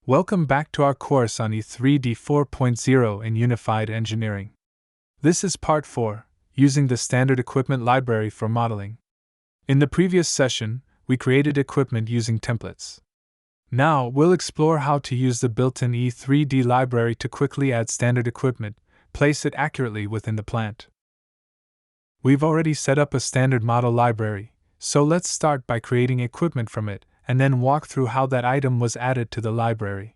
Welcome back to our course on E3D 4.0 in Unified Engineering. This is Part 4, using the Standard Equipment Library for modeling. In the previous session, we created equipment using templates. Now, we'll explore how to use the built-in E3D library to quickly add standard equipment, place it accurately within the plant. We've already set up a standard model library, so let's start by creating equipment from it, and then walk through how that item was added to the library.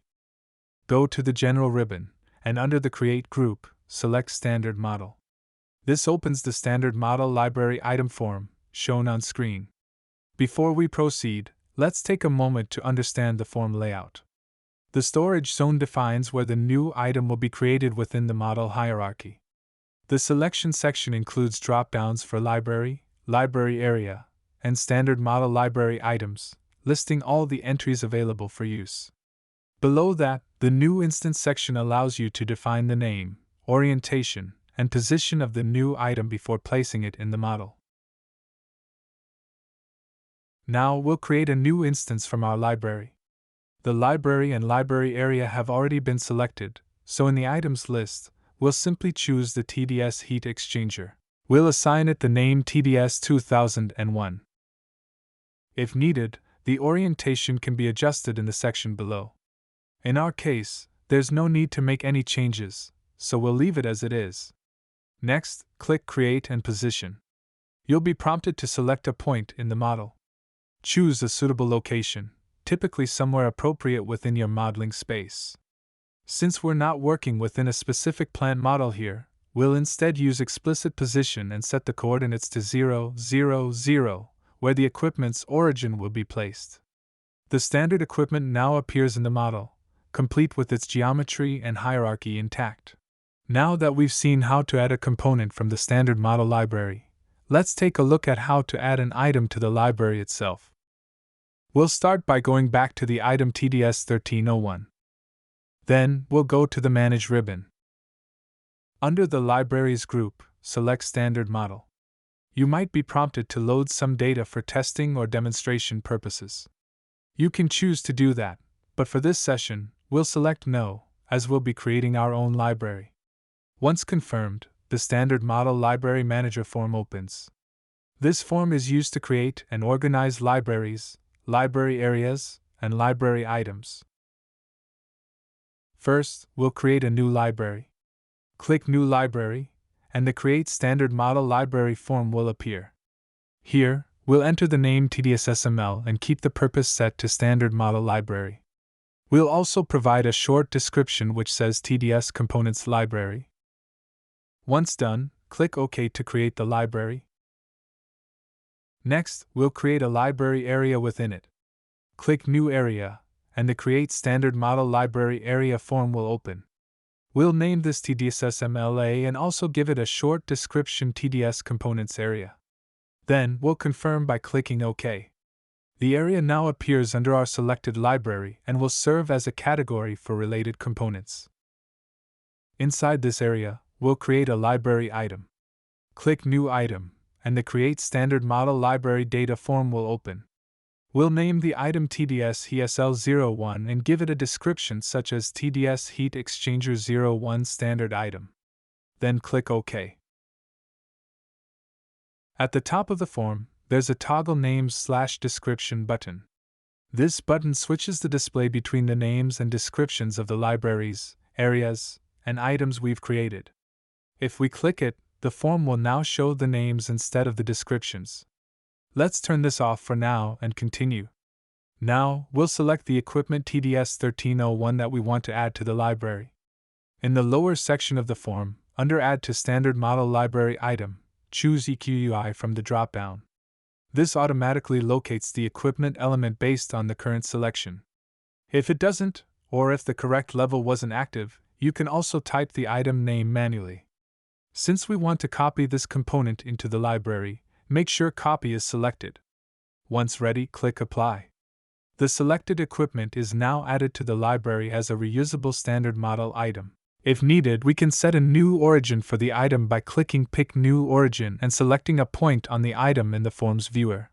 Go to the General ribbon, and under the Create group, select Standard Model. This opens the Standard Model Library item form, shown on screen. Before we proceed, let's take a moment to understand the form layout. The storage zone defines where the new item will be created within the model hierarchy. The selection section includes drop-downs for library, library area, and standard model library items, listing all the entries available for use. Below that, the New Instance section allows you to define the name, orientation, and position of the new item before placing it in the model. Now we'll create a new instance from our library. The library and library area have already been selected, so in the items list, we'll simply choose the TDS heat exchanger. We'll assign it the name TDS 2001. If needed, the orientation can be adjusted in the section below. In our case, there's no need to make any changes, so we'll leave it as it is. Next, click Create and Position. You'll be prompted to select a point in the model. Choose a suitable location, typically somewhere appropriate within your modeling space. Since we're not working within a specific plant model here, we'll instead use explicit position and set the coordinates to 0, 0, 0, where the equipment's origin will be placed. The standard equipment now appears in the model, complete with its geometry and hierarchy intact. Now that we've seen how to add a component from the standard model library, let's take a look at how to add an item to the library itself. We'll start by going back to the item TDS 1301. Then, we'll go to the Manage ribbon. Under the Libraries group, select Standard Model. You might be prompted to load some data for testing or demonstration purposes. You can choose to do that, but for this session, we'll select No, as we'll be creating our own library. Once confirmed, the Standard Model Library Manager form opens. This form is used to create and organize libraries, library areas, and library items. First, we'll create a new library. Click New Library, and the Create Standard Model Library form will appear. Here, we'll enter the name TDSSML and keep the purpose set to Standard Model Library. We'll also provide a short description which says TDS Components Library. Once done, click OK to create the library. Next, we'll create a library area within it. Click New Area, and the Create Standard Model Library Area form will open. We'll name this TDSSMLA and also give it a short description TDS Components Area. Then, we'll confirm by clicking OK. The area now appears under our selected library and will serve as a category for related components. Inside this area, we'll create a library item. Click New Item, and the Create Standard Model Library Data form will open. We'll name the item TDS HESL01 and give it a description such as TDS Heat Exchanger 01 Standard Item. Then click OK. At the top of the form, there's a Toggle Names/Description button. This button switches the display between the names and descriptions of the libraries, areas, and items we've created. If we click it, the form will now show the names instead of the descriptions. Let's turn this off for now and continue. Now, we'll select the equipment TDS 1301 that we want to add to the library. In the lower section of the form, under Add to Standard Model Library Item, choose EQUI from the drop-down. This automatically locates the equipment element based on the current selection. If it doesn't, or if the correct level wasn't active, you can also type the item name manually. Since we want to copy this component into the library, make sure Copy is selected. Once ready, click Apply. The selected equipment is now added to the library as a reusable standard model item. If needed, we can set a new origin for the item by clicking Pick New Origin and selecting a point on the item in the form's viewer.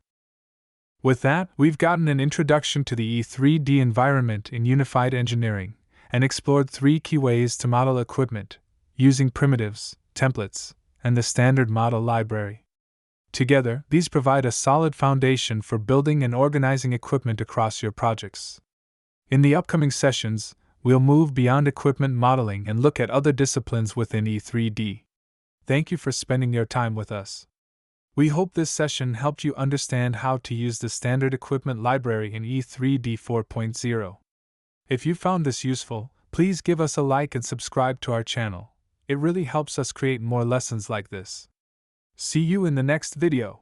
With that, we've gotten an introduction to the E3D environment in Unified Engineering and explored 3 key ways to model equipment, using primitives, templates, and the standard model library. Together, these provide a solid foundation for building and organizing equipment across your projects. In the upcoming sessions, we'll move beyond equipment modeling and look at other disciplines within E3D. Thank you for spending your time with us. We hope this session helped you understand how to use the standard equipment library in E3D 4.0. If you found this useful, please give us a like and subscribe to our channel. It really helps us create more lessons like this. See you in the next video.